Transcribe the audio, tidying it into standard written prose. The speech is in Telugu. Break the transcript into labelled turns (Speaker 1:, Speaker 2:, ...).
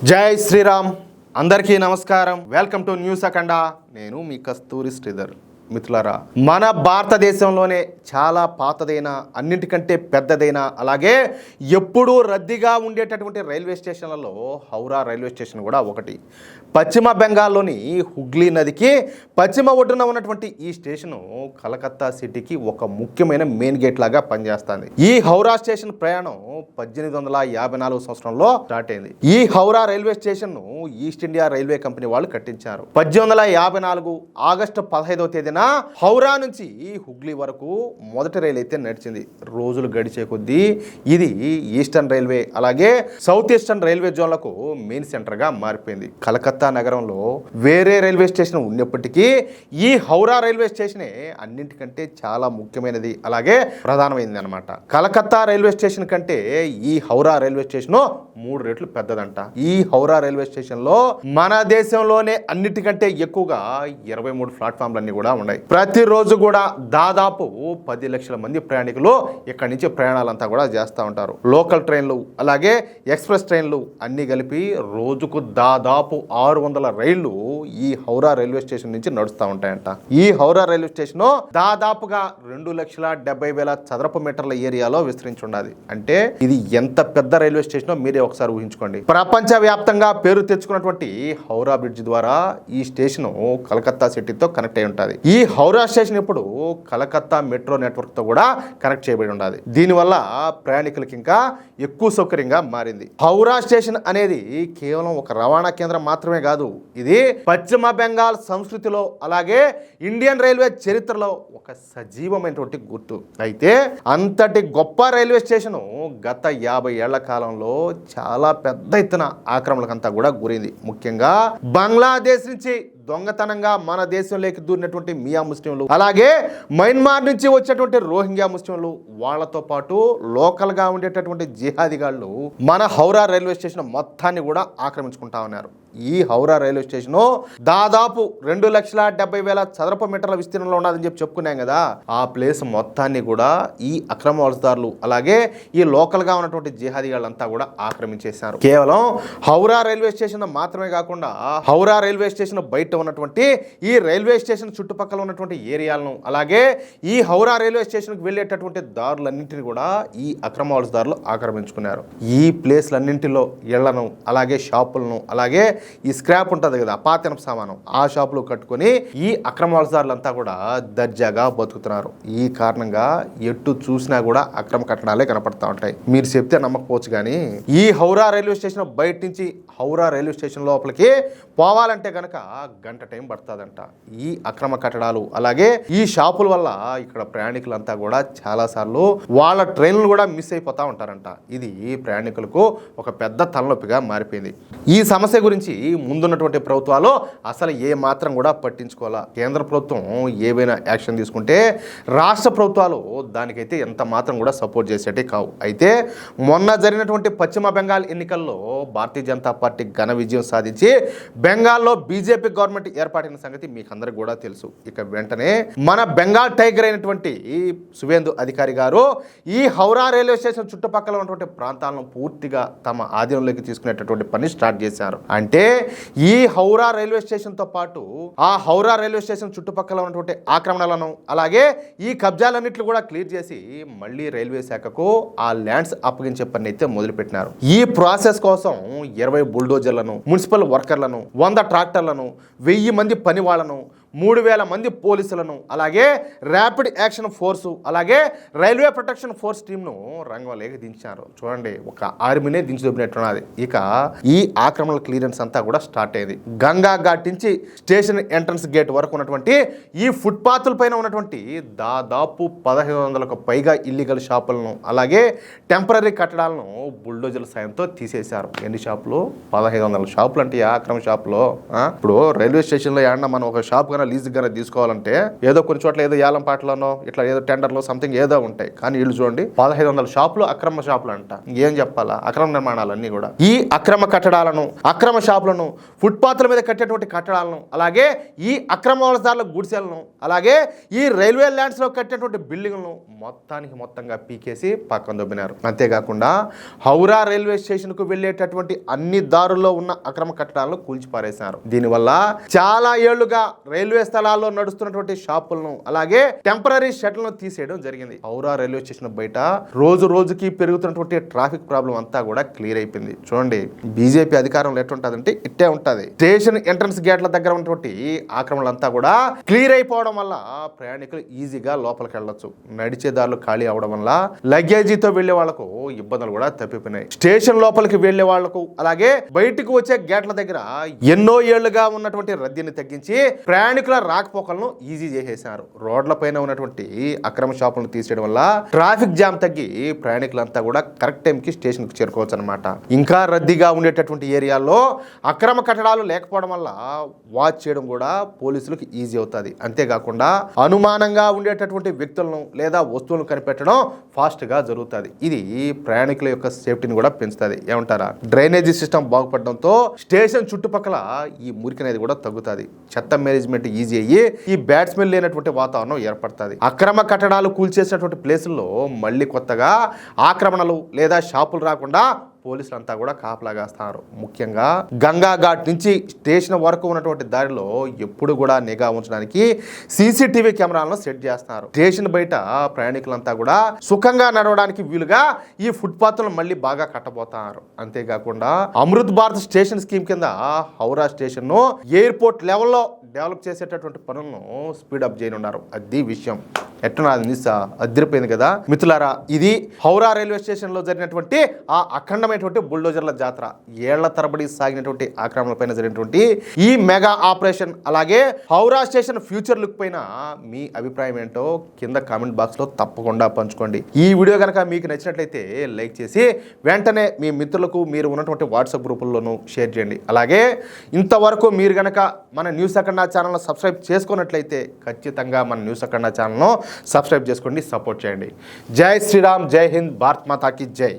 Speaker 1: జై శ్రీరామ్. అందరికీ నమస్కారం. వెల్కమ్ టు న్యూస్ అఖండ. నేను మీ కస్తూరి శ్రీధర్. మిత్రులారా, మన భారతదేశంలోనే చాలా పాతదైన, అన్నింటికంటే పెద్దదైన, అలాగే ఎప్పుడూ రద్దీగా ఉండేటటువంటి రైల్వే స్టేషన్లలో హౌరా రైల్వే స్టేషన్ కూడా ఒకటి. పశ్చిమ బెంగాల్లోని హుగ్లీ నదికి పశ్చిమ ఒడ్డున ఉన్నటువంటి ఈ స్టేషను కలకత్తా సిటీకి ఒక ముఖ్యమైన మెయిన్ గేట్ లాగా పనిచేస్తుంది. ఈ హౌరా స్టేషన్ ప్రయాణం 1854 సంవత్సరంలో స్టార్ట్ అయింది. ఈ హౌరా రైల్వే స్టేషన్ ను ఈస్ట్ ఇండియా రైల్వే కంపెనీ వాళ్ళు కట్టించారు. 1854 ఆగస్టు 15వ తేదీన హౌరా నుంచి హుగ్లీ వరకు మొదటి రైలు అయితే నడిచింది. రోజులు గడిచే కొద్దీ ఇది ఈస్టర్న్ రైల్వే అలాగే సౌత్ ఈస్టర్న్ రైల్వే జోన్లకు మెయిన్ సెంటర్ గా మారిపోయింది. కలకత్తా నగరంలో వేరే రైల్వే స్టేషన్ ఉన్నప్పటికీ ఈ హౌరా రైల్వే స్టేషనే అన్నింటికంటే చాలా ముఖ్యమైనది అలాగే ప్రధానమైనది అనమాట. కలకత్తా రైల్వే స్టేషన్ కంటే ఈ హౌరా రైల్వే స్టేషన్ 3 రెట్లు పెద్దదంట. ఈ హౌరా రైల్వే స్టేషన్ లో మన దేశంలోనే అన్నిటికంటే ఎక్కువగా 23 ప్లాట్ఫామ్లన్నీ కూడా ఉన్నాయి. ప్రతిరోజు కూడా దాదాపు 10 లక్షల మంది ప్రయాణికులు ఇక్కడి నుంచి ప్రయాణాలంతా కూడా చేస్తూ ఉంటారు. లోకల్ ట్రైన్లు అలాగే ఎక్స్ప్రెస్ ట్రైన్లు అన్ని కలిపి రోజుకు దాదాపు 600 రైళ్లు ఈ హౌరా రైల్వే స్టేషన్ నుంచి నడుస్తూ ఉంటాయంట. ఈ హౌరా రైల్వే స్టేషన్ దాదాపుగా 2,70,000 చదరపు మీటర్ల ఏరియాలో విస్తరించి ఉన్నది. అంటే ఇది ఎంత పెద్ద రైల్వే స్టేషన్ మీరే ఒకసారి ఊహించుకోండి. ప్రపంచ వ్యాప్తంగా పేరు తెచ్చుకున్నటువంటి హౌరా బ్రిడ్జ్ ద్వారా ఈ స్టేషన్ కలకత్తా సిటీతో కనెక్ట్ అయి ఉంటుంది. ఈ హౌరా స్టేషన్ ఇప్పుడు కలకత్తా మెట్రో నెట్వర్క్ తో కూడా కనెక్ట్ చేయబడి ఉన్నది. దీనివల్ల ప్రయాణికులకి ఇంకా ఎక్కువ సౌకర్యంగా మారింది. హౌరా స్టేషన్ అనేది కేవలం ఒక రవాణా కేంద్రం మాత్రమే కాదు, ఇది పశ్చిమ బెంగాల్ సంస్కృతిలో అలాగే ఇండియన్ రైల్వే చరిత్రలో ఒక సజీవమైనటువంటి గుర్తు. అయితే అంతటి గొప్ప రైల్వే స్టేషన్ గత 50 ఏళ్ల కాలంలో చాలా పెద్ద ఎత్తున ఆక్రమణకంతా కూడా గురైంది. ముఖ్యంగా బంగ్లాదేశ్ నుంచి దొంగతనంగా మన దేశంలోకి దూరినటువంటి మియా ముస్లింలు అలాగే మయన్మార్ నుంచి వచ్చేటువంటి రోహింగ్యా ముస్లింలు వాళ్ళతో పాటు లోకల్ గా ఉండేటటువంటి జిహాదీగాళ్ళు మన హౌరా రైల్వే స్టేషన్ మొత్తాన్ని కూడా ఆక్రమించుకుంటా ఉన్నారు. ఈ హౌరా రైల్వే స్టేషన్ దాదాపు 2,70,000 చదరపు మీటర్ల విస్తీర్ణంలో ఉన్నదని చెప్పుకున్నాం కదా. ఆ ప్లేస్ మొత్తాన్ని కూడా ఈ అక్రమ వలసదారులు అలాగే ఈ లోకల్ గా ఉన్నటువంటి జిహాదీగాళ్ళంతా కూడా ఆక్రమించేశారు. కేవలం హౌరా రైల్వే స్టేషన్ మాత్రమే కాకుండా హౌరా రైల్వే స్టేషన్ బయట ఉన్నటువంటి ఈ రైల్వే స్టేషన్ చుట్టుపక్కల ఉన్నటువంటి ఏరియాలను అలాగే ఈ హౌరా రైల్వే స్టేషన్కి వెళ్ళేటటువంటి దారులన్నింటినీ కూడా ఈ అక్రమ వలసదారులు ఆక్రమించుకున్నారు. ఈ ప్లేస్లన్నింటిలో ఇళ్లను అలాగే షాపులను అలాగే ఈ స్క్రాప్ ఉంటుంది కదా పాతెనపు సామానం, ఆ షాపులు కట్టుకొని ఈ అక్రమ వలసదారులంతా కూడా దర్జాగా బతుకుతున్నారు. ఈ కారణంగా ఎటు చూసినా కూడా అక్రమ కట్టడాలే కనపడతా ఉంటాయి. మీరు చెప్తే నమ్మకపోవచ్చు కానీ ఈ హౌరా రైల్వే స్టేషన్ బయట నుంచి హౌరా రైల్వే స్టేషన్ లోపలికి పోవాలంటే కనుక గంట టైం పడుతుందంట. ఈ అక్రమ కట్టడాలు అలాగే ఈ షాపుల వల్ల ఇక్కడ ప్రయాణికులంతా కూడా చాలా సార్లు వాళ్ళ ట్రైన్లు కూడా మిస్ అయిపోతా ఉంటారంట. ఇది ప్రయాణికులకు ఒక పెద్ద తలనొప్పిగా మారిపోయింది. ఈ సమస్య గురించి ముందున్నటువంటి ప్రభుత్వాలు అసలు ఏ మాత్రం కూడా పట్టించుకోవాలా. కేంద్ర ప్రభుత్వం ఏవైనా యాక్షన్ తీసుకుంటే రాష్ట్ర ప్రభుత్వాలు దానికైతే ఎంత మాత్రం కూడా సపోర్ట్ చేసేటే కావు. అయితే మొన్న జరిగినటువంటి పశ్చిమ బెంగాల్ ఎన్నికల్లో భారతీయ జనతా పార్టీ ఘన విజయం సాధించి బెంగాల్లో బీజేపీ గవర్నమెంట్ ఏర్పాటైన సంగతి మీకు అందరికి కూడా తెలుసు. ఇక వెంటనే మన బెంగాల్ టైగర్ అయినటువంటి సువేందు అధికారి గారు ఈ హౌరా రైల్వే స్టేషన్ చుట్టుపక్కల ఉన్నటువంటి ప్రాంతాలను పూర్తిగా తమ ఆధీనంలోకి తీసుకునేటటువంటి పని స్టార్ట్ చేశారు. అంటే ఈ హౌరా రైల్వే స్టేషన్ తో పాటు ఆ హౌరా రైల్వే స్టేషన్ చుట్టుపక్కల ఉన్నటువంటి ఆక్రమణలను అలాగే ఈ కబ్జాలన్నింటినీ కూడా క్లియర్ చేసి మళ్ళీ రైల్వే శాఖకు ఆ ల్యాండ్స్ అప్పగించే పని అయితే మొదలుపెట్టినారు. ఈ ప్రాసెస్ కోసం 20 బుల్డోజర్లను, మున్సిపల్ వర్కర్లను, 100 ట్రాక్టర్లను, 1000 మంది పని వాళ్ళను, 3,000 మంది పోలీసులను అలాగే ర్యాపిడ్ యాక్షన్ ఫోర్సు అలాగే రైల్వే ప్రొటెక్షన్ ఫోర్స్ టీంను రంగంలోకి దించారు. చూడండి, ఒక ఆర్మీనే దించిదొబ్బినట్టున్నది. ఇక ఈ ఆక్రమణ క్లియరెన్స్ అంతా కూడా స్టార్ట్ అయ్యింది. గంగా ఘాట్ నుంచి స్టేషన్ ఎంట్రన్స్ గేట్ వరకు ఉన్నటువంటి ఈ ఫుట్పాత్ల పైన ఉన్నటువంటి దాదాపు 1,500కు పైగా ఇల్లీగల్ షాపులను అలాగే టెంపరీ కట్టడాలను బుల్డోజర్ల సాయంతో తీసేశారు. ఎన్ని షాపులు? 1,500 షాపులు అంటే ఆక్రమ షాపులో. ఇప్పుడు రైల్వే స్టేషన్లో ఏమన్నా మనం ఒక షాప్ కన్నా లీజుకి కనుక తీసుకోవాలంటే ఏదో కొన్ని చోట్ల ఏదో ఏలం పాటలోనో ఇట్లా ఏదో టెండర్లో సంథింగ్ ఏదో ఉంటాయి. కానీ వీళ్ళు చూడండి 1500 షాపులు అక్రమ షాపులు అంట. ఏం చెప్పాలా, అక్రమ నిర్మాణాలన్నీ కూడా. ఈ అక్రమ కట్టడాలను, అక్రమ షాపులను, ఫుట్పాత్ల మీద కట్టేటువంటి కట్టడాలను, అలాగే ఈ అక్రమ వలసదారుల గుడిసెలను, అలాగే ఈ రైల్వే ల్యాండ్స్ లో కట్టేటువంటి బిల్డింగ్లను మొత్తంగా పీకేసి పక్కన దొబ్బినారు. అంతేకాకుండా హౌరా రైల్వే స్టేషన్ కు వెళ్ళేటటువంటి అన్ని దారుల్లో ఉన్న అక్రమ కట్టడాలను కూల్చిపారేశారు. దీనివల్ల చాలా ఏళ్లుగా రైల్వే స్థలాల్లో నడుస్తున్నటువంటి షాపులను, అలాగే టెంపరీ షెడ్లను తీసేయడం జరిగింది. హౌరా రైల్వే స్టేషన్ బయట రోజుకి పెరుగుతున్నటువంటి ట్రాఫిక్ ప్రాబ్లం అంతా కూడా క్లియర్ అయిపోయింది. చూడండి, బీజేపీ అధికారంలో ఎట్లుంటదంటే ఇట్టే ఉంటది. స్టేషన్ ఎంట్రన్స్ గేట్ల దగ్గర ఉన్నటువంటి ఆక్రమణలంతా కూడా క్లియర్ అయిపోవడం వల్ల ప్రయాణికులు ఈజీగా లోపలికి వెళ్ళొచ్చు. నడిచే దారులు ఖాళీ అవడం వల్ల లగేజీతో వెళ్లే వాళ్లకు ఇబ్బందులు కూడా తప్పిపోయినాయి. స్టేషన్ లోపలికి వెళ్లే వాళ్లకు, అలాగే బయటకు వచ్చే గేట్ల దగ్గర ఎన్నో ఏళ్లుగా ఉన్నటువంటి రద్దీని తగ్గించి ప్రయాణికుల రాకపోకలను ఈజీ చేసేశారు. రోడ్ల పైన ఉన్నటువంటి అక్రమ షాపులను తీసేయడం వల్ల ట్రాఫిక్ జామ్ తగ్గి ప్రయాణికులంతా కూడా కరెక్ట్ టైం కి స్టేషన్ కు చేరుకోవచ్చు అనమాట. ఇంకా రద్దీగా ఉండేటటువంటి ఏరియాల్లో అక్రమ కట్టడాలు లేకపోవడం వల్ల వాచ్ చేయడం కూడా పోలీసులకు ఈజీ అవుతుంది. అంతేకాకుండా అనుమానంగా ఉండేటటువంటి వ్యక్తులను లేదా వస్తువులను కనిపెట్టడం ఫాస్ట్ గా జరుగుతుంది. ఇది ప్రయాణికుల యొక్క సేఫ్టీని కూడా పెంచుతుంది. ఏమంటారా? డ్రైనేజీ సిస్టమ్ బాగుపడడంతో స్టేషన్ చుట్టుపక్కల ఈ మురికి అనేది కూడా తగ్గుతుంది. చెత్త మేనేజ్మెంట్ ఈజీ అయ్యి ఈ బ్యాడ్ స్మెల్ లేనటువంటి వాతావరణం ఏర్పడుతుంది. అక్రమ కట్టడాలు కూల్చేసినటువంటి ప్లేసుల్లో మళ్ళీ కొత్తగా ఆక్రమణలు లేదా షాపులు రాకుండా పోలీసులు అంతా కూడా కాపలాగాస్తారు. ముఖ్యంగా గంగా ఘాట్ నుంచి స్టేషన్ వరకు ఉన్నటువంటి దారిలో ఎప్పుడు కూడా నిఘా ఉంచడానికి సీసీటీవీ కెమెరాలను సెట్ చేస్తున్నారు. స్టేషన్ బయట ప్రయాణికులంతా కూడా సుఖంగా నడవడానికి వీలుగా ఈ ఫుట్పాత్లను మళ్ళీ బాగా కట్టబోతున్నారు. అంతేకాకుండా అమృత్ భారత్ స్టేషన్ స్కీమ్ కింద హౌరా స్టేషన్ ను ఎయిర్పోర్ట్ లెవెల్లో డెవలప్ చేసేటటువంటి పనులను స్పీడప్ చేయనున్నారు. అది విషయం. ఎట్టున్నది నిస్సా అదిరిపోయింది కదా మిత్రులారా. ఇది హౌరా రైల్వే స్టేషన్ లో జరిగినటువంటి ఆ అఖండమైనటువంటి బుల్డోజర్ల జాతర. ఏళ్ల తరబడి సాగినటువంటి ఆక్రమణలపైన జరిగినటువంటి ఈ మెగా ఆపరేషన్, అలాగే హౌరా స్టేషన్ ఫ్యూచర్ లుక్ పైన మీ అభిప్రాయం ఏంటో కింద కామెంట్ బాక్స్ లో తప్పకుండా పంచుకోండి. ఈ వీడియో కనుక మీకు నచ్చినట్లయితే లైక్ చేసి వెంటనే మీ మిత్రులకు మీరు ఉన్నటువంటి వాట్సాప్ గ్రూపుల్లోనూ షేర్ చేయండి. అలాగే ఇంతవరకు మీరు కనుక మన న్యూస్ అఖండ ఛానల్ను సబ్స్క్రైబ్ చేసుకున్నట్లయితే ఖచ్చితంగా మన న్యూస్ అఖండ ఛానల్ను సబ్స్క్రైబ్ చేసుకోండి, సపోర్ట్ చేయండి. జై శ్రీరామ్, జై హింద్, భారత్ మాతాకి జై.